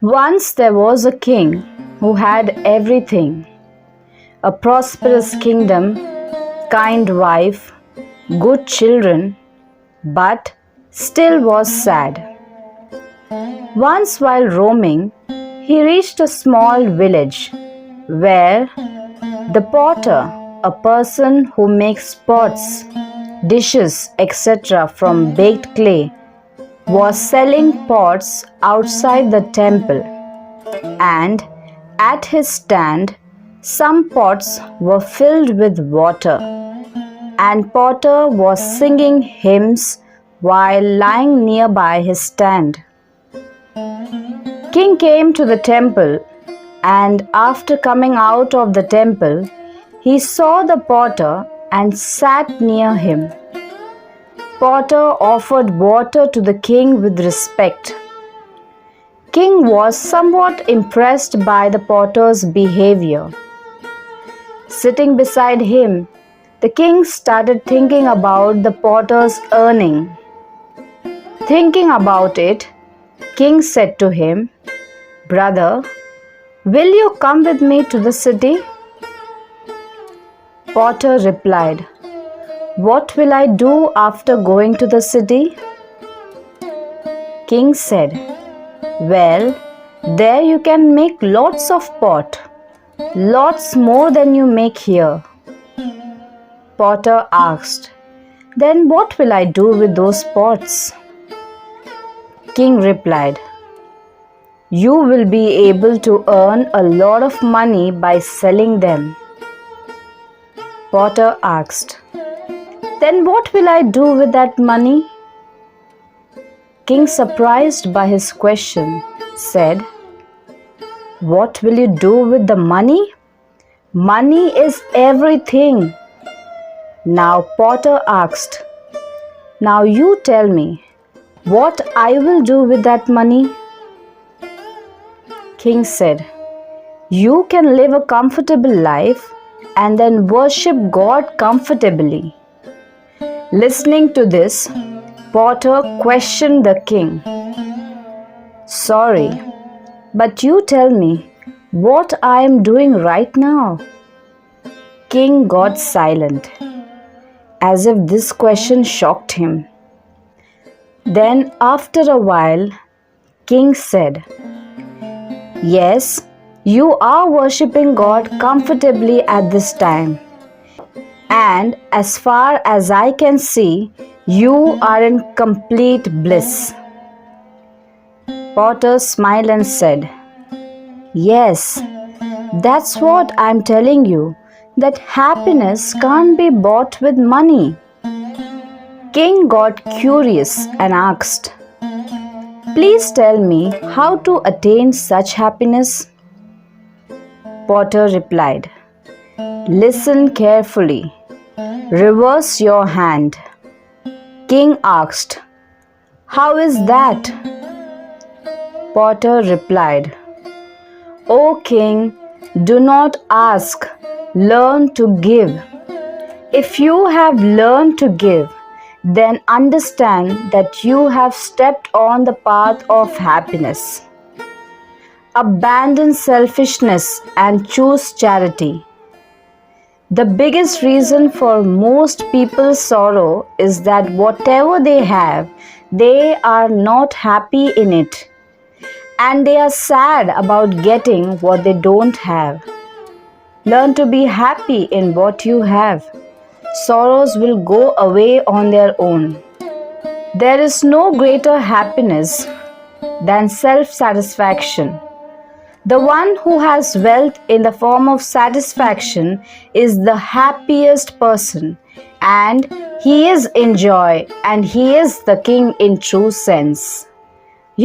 Once there was a king who had everything: a prosperous kingdom, kind wife, good children, but still was sad. Once while roaming, he reached a small village where the potter, a person who makes pots, dishes, etc. from baked clay, was selling pots outside the temple, and at his stand some pots were filled with water, and potter was singing hymns while lying nearby his stand. King came to the temple, and after coming out of the temple, he saw the potter and sat near him. Potter offered water to the king with respect. King was somewhat impressed by the potter's behavior. Sitting beside him, the king started thinking about the potter's earning. Thinking about it, King said to him, "Brother, will you come with me to the city?" Potter replied, "What will I do after going to the city?" King said, "Well, there you can make lots of pot, lots more than you make here." Potter asked, "Then what will I do with those pots?" King replied, "You will be able to earn a lot of money by selling them." Potter asked, "Then what will I do with that money?" King, surprised by his question, said, "What will you do with the money? Money is everything." Now Potter asked, "Now you tell me, what I will do with that money?" King said, "You can live a comfortable life and then worship God comfortably." Listening to this, Potter questioned the king. "Sorry, but you tell me what I am doing right now." King got silent, as if this question shocked him. Then, after a while, King said, "Yes, you are worshipping God comfortably at this time. And as far as I can see, you are in complete bliss." Potter smiled and said, "Yes, that's what I'm telling you, that happiness can't be bought with money." King got curious and asked, "Please tell me how to attain such happiness." Potter replied, "Listen carefully. Reverse your hand." King asked, "How is that?" Potter replied, "O king, do not ask, learn to give. If you have learned to give, then understand that you have stepped on the path of happiness. Abandon selfishness and choose charity." The biggest reason for most people's sorrow is that whatever they have, they are not happy in it, and they are sad about getting what they don't have. Learn to be happy in what you have. Sorrows will go away on their own. There is no greater happiness than self-satisfaction. The one who has wealth in the form of satisfaction is the happiest person, and he is in joy, and he is the king in true sense.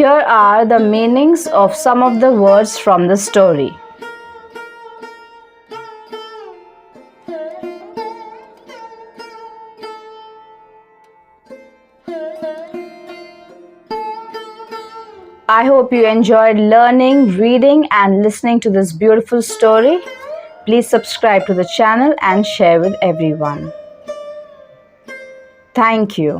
Here are the meanings of some of the words from the story. I hope you enjoyed learning, reading, and listening to this beautiful story. Please subscribe to the channel and share with everyone. Thank you.